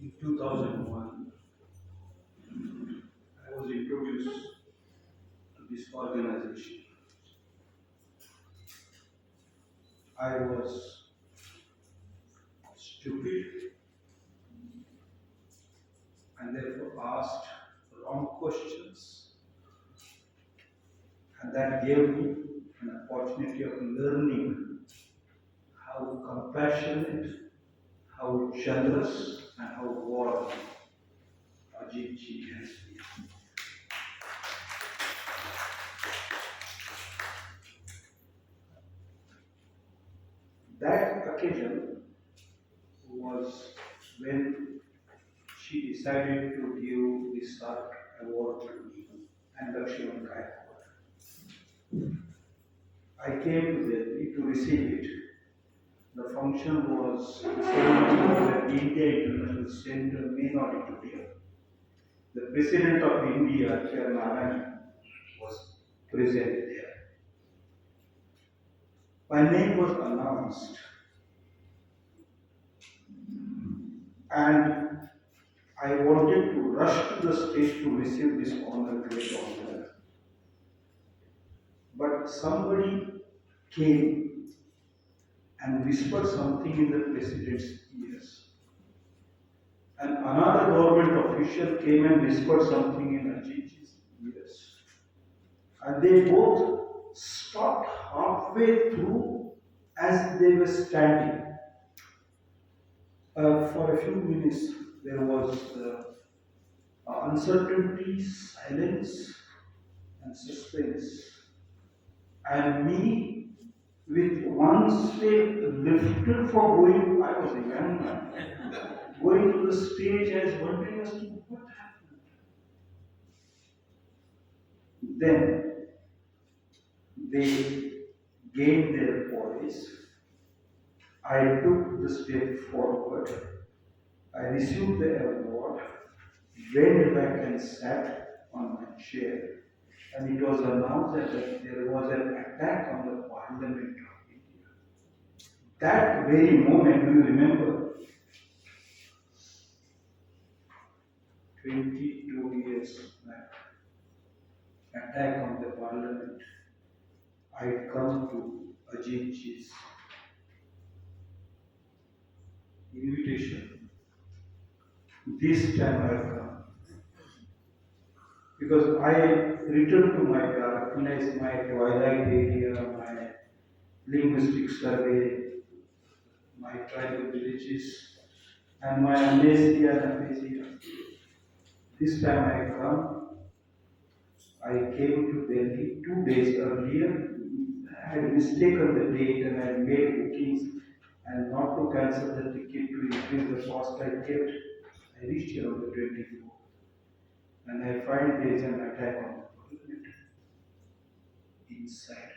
In 2001, I was introduced to this organization. I was stupid and therefore asked wrong questions, and that gave me an opportunity of learning how compassionate, how generous, and how warm Ajit ji has been. That occasion was when she decided to give the SARC award to me and Lakshman Gaikwad. I came to Delhi to receive it. The function was the ceremony at India International Center, main auditorium. The President of India, Chairman, was present there. My name was announced, and I wanted to rush to the stage to receive this honor, great honor. But somebody came and whispered something in the president's ears. And another government official came and whispered something in Ajit's ears. And they both stopped halfway through as they were standing. For a few minutes, there was uncertainty, silence, and suspense. And me, with one step lifted for going, I was a young man, going to the stage, I was wondering as to what happened. Then they gained their poise. I took the step forward. I received the award, went back and sat on my chair, and it was announced that there was an attack on the Parliament of India. That very moment, do you remember? 22 years back, attack on the Parliament. I come to Ajit ji's invitation. This time I come because I returned to my darkness, my twilight area, my linguistic survey, my tribal villages, and my amnesia and aphasia. This time I come, I came to Delhi 2 days earlier. I had mistaken the date and I had made bookings, and not to cancel the ticket to increase the cost I kept. I reached here on the 24th, and I find there is an attack on the Parliament inside.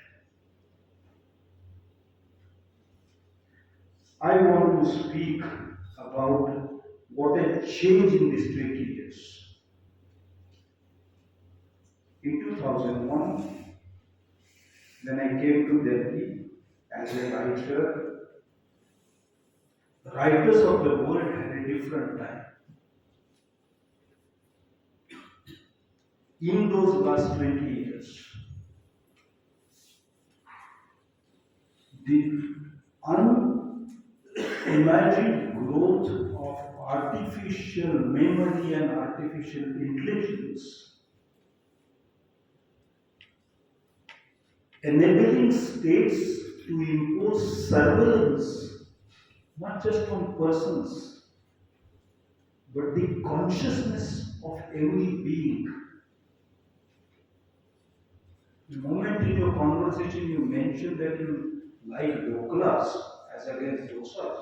I want to speak about what has changed in these 20 years. In 2001, when I came to Delhi as a writer, the writers of the world had a different time. In those last 20 years, the unimagined growth of artificial memory and artificial intelligence, enabling states to impose surveillance not just on persons, but the consciousness of every being. The moment in your conversation you mentioned that you like doklas as against dosas,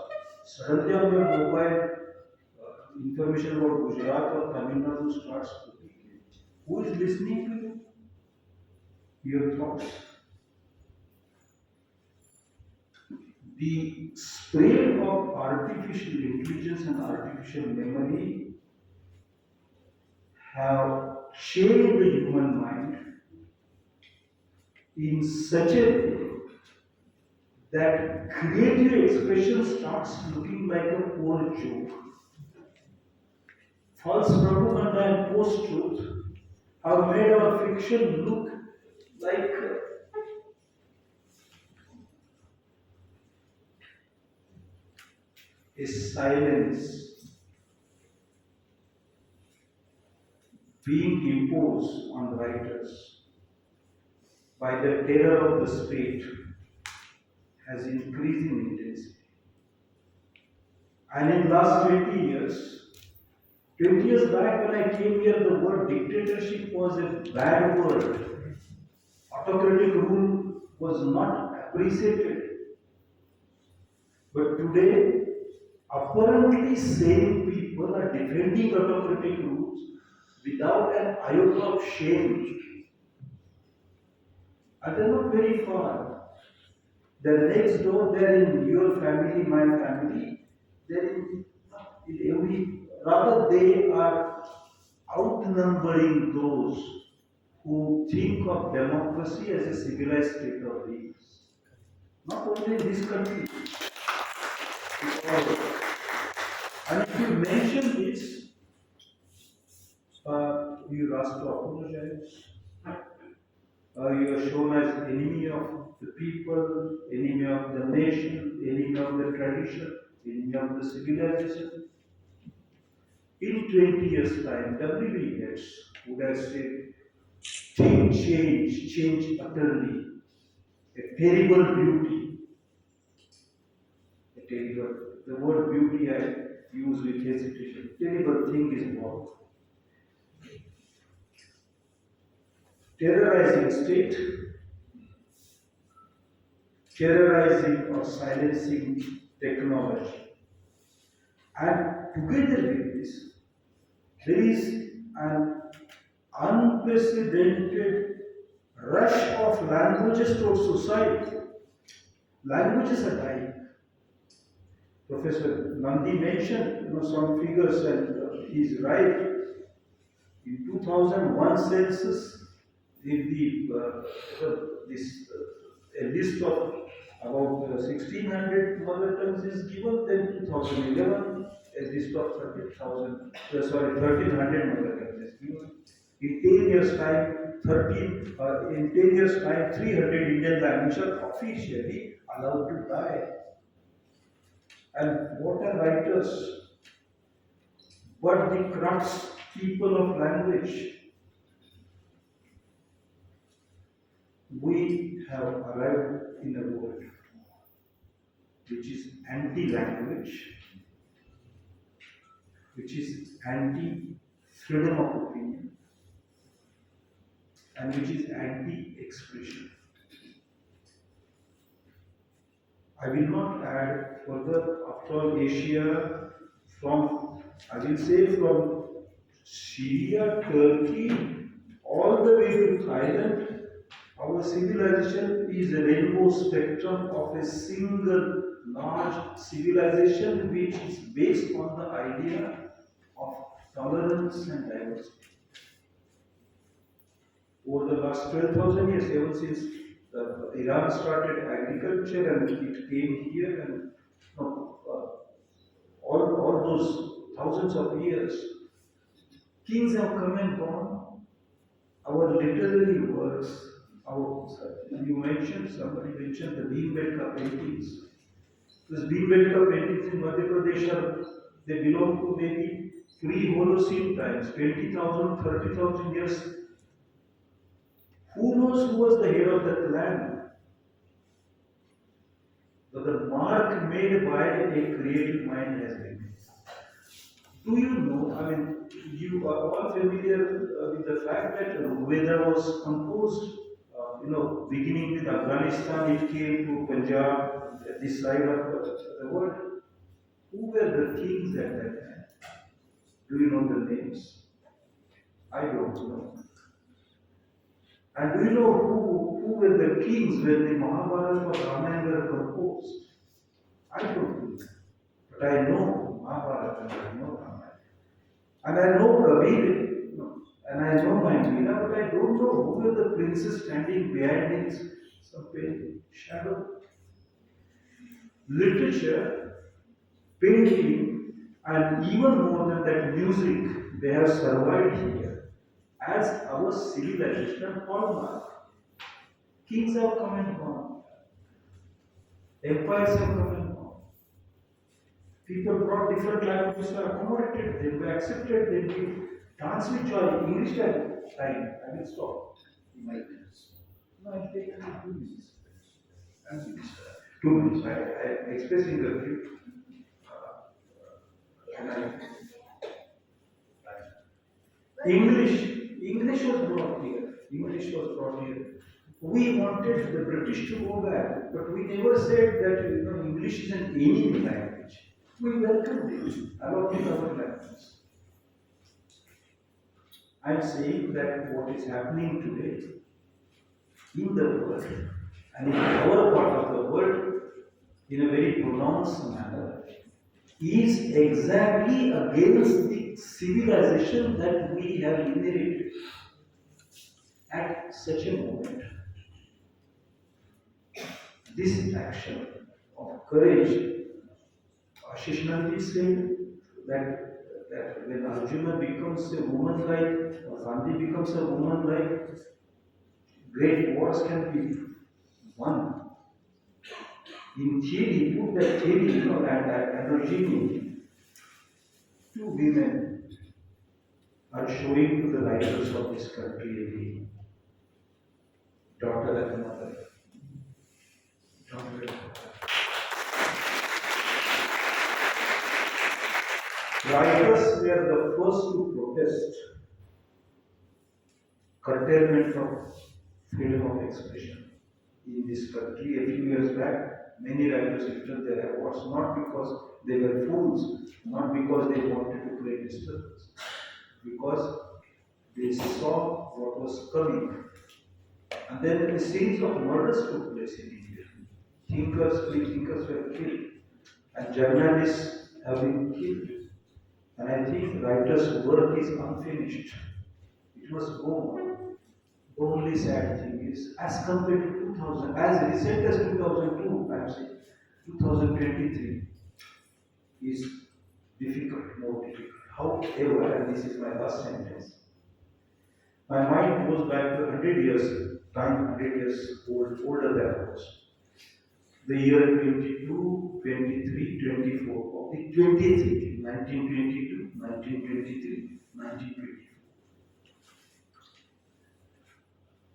suddenly on your mobile, information about Gujarat or Tamil Nadu starts speaking. Who is listening to you? Your thoughts. The spread of artificial intelligence and artificial memory have changed the human mind in such a way that creative expression starts looking like a poor joke. false propaganda and post-truth have made our fiction look like a silence being imposed on writers by the terror of the state has increased in intensity. And in last 20 years back when I came here, the word dictatorship was a bad word. Autocratic rule was not appreciated. But today, apparently sane people are defending autocratic rules without an iota of shame. And they're not very far. They're next door, they're in your family, my family, they're in every, rather they are outnumbering those who think of democracy as a civilized state of beings. Not only in this country, and if you mention this, you're asked to apologize. You are shown as enemy of the people, enemy of the nation, enemy of the tradition, enemy of the civilization. In 20 years' time, W.B. Yeats would have said, change utterly, a terrible beauty. A terrible, the word beauty I use with hesitation. Terrible thing is born. Terrorizing state, terrorizing or silencing technology. And together with this, there is an unprecedented rush of languages towards society. Languages are dying. Professor Nandi mentioned some figures, and he's right. In 2001 census, a list of about 1600 mother tongues is given. Then 2011, a list of 1300 mother tongues is given. In 10 years' time, 300 Indian languages are officially allowed to die. And what are writers? But the crafts people of language. We have arrived in a world which is anti-language, which is anti-freedom of opinion, and which is anti-expression. I will not add further. After all, Asia, I will say from Syria, Turkey, all the way to Thailand, our civilization is a rainbow spectrum of a single large civilization which is based on the idea of tolerance and diversity. Over the last 12,000 years, ever since Iran started agriculture and it came here, and all those thousands of years, kings have come and gone. Our literary works, somebody mentioned the Bhimbetka paintings. These Bhimbetka paintings in Madhya Pradesh they belong to maybe pre-Holocene times, 20,000, 30,000 years. Who knows who was the head of that land? But the mark made by a creative mind has been made. Do you know, you are all familiar with the fact that Veda was composed, beginning with Afghanistan, it came to Punjab, this side of the world. Who were the kings at that time? Do you know the names? I don't know. And do you know who were the kings when the Mahabharata or Ramayana were composed? I don't know. But I know Mahabharata and I know Ramayana. And I know Kabir, and I know my Meena, but I don't know who were the princes standing behind his some shadow. Literature, painting, And even more than that, music, they have survived here as our civilization hallmark. Kings have come and gone, empires have come and gone. People brought different languages, were accommodated, they were accepted, they did dance with joy. English time, I will stop in my minutes. No, I'll take only 2 minutes. And minutes. 2 minutes. I expressing the view. And English was brought here. English was brought here. We wanted the British to go back, but we never said that English is an enemy language. We welcomed it, adopting our language. I'm saying that what is happening today in the world and in our part of the world in a very pronounced manner is exactly against the civilization that we have inherited at such a moment. This action of courage, Ashish Nandi said that when Arjuna becomes a woman like, or Gandhi becomes a woman like, great wars can be won. In theory, put that theory, and regime, two women are showing to the writers of this country a daughter and mother. Daughter and mother. Writers were the first to protest curtailment of freedom of expression in this country. A few years back, many writers lifted their awards not because they were fools, not because they wanted to create disturbance, because they saw what was coming. And then a series of murders took place in India. Free thinkers were killed, and journalists have been killed. And I think writers' work is unfinished. It must go on. The only sad thing is, as compared to 2000, as recent as 2002, I am saying, 2023 is difficult, more difficult. However, and this is my last sentence, my mind goes back to 100 years, time 100 years old, older than I was. The year 22, 23, 24, of the 23, 1922, 1923, 1924.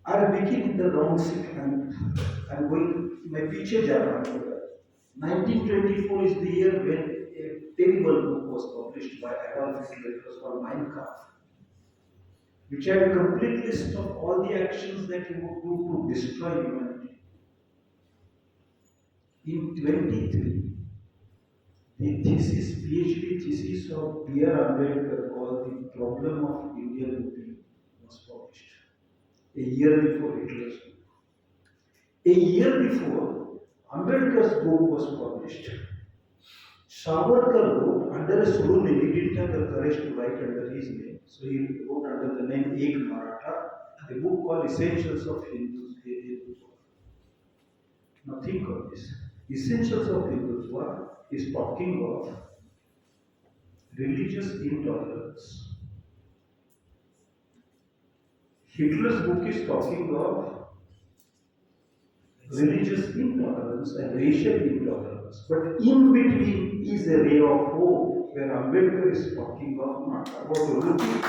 I'll begin in the wrong seat and I'm going, my picture jana. 1924 is the year when a terrible book was published by Adolf Hitler. It was called Mein Kampf, which had a complete list of all the actions that he would do to destroy humanity. In 23, the thesis, PhD thesis of B.R. Ambedkar called The Problem of Indian Women was published a year before Hitler's book. A year before Ambedkar's book was published, Savarkar wrote under a pseudonym. He didn't have the courage to write under his name, so he wrote under the name Ek Maratha, a book called Essentials of Hindutva. Now think of this. Essentials of Hindutva is talking of religious intolerance. Hitler's book is talking of religious intolerance and racial intolerance. But in between is a ray of hope where Ambedkar is talking of not about religion.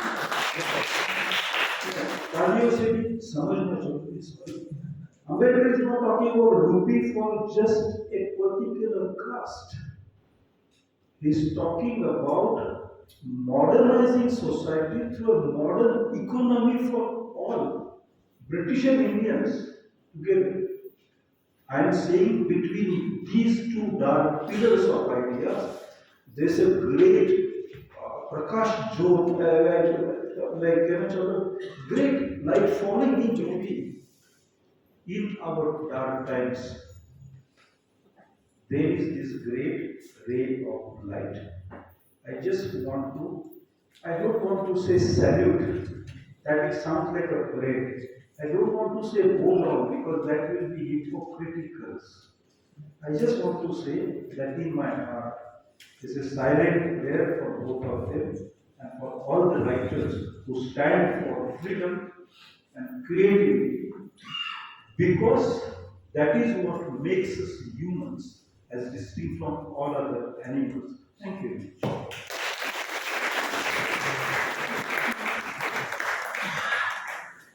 Ambedkar is not talking about rupee for just a particular caste. He is talking about modernizing society through a modern economy for all, British and Indians together. I am saying between these two dark pillars of ideas, there is a great Prakash Jyot, great light falling in Jyoti in our dark times. There is this great ray of light. I don't want to say salute, that it sounds like a parade. I don't want to say bow down because that will be hypocritical. I just want to say that in my heart, This is silent prayer for both of them and for all the writers who stand for freedom and creativity, because that is what makes us humans as distinct from all other animals. Thank you.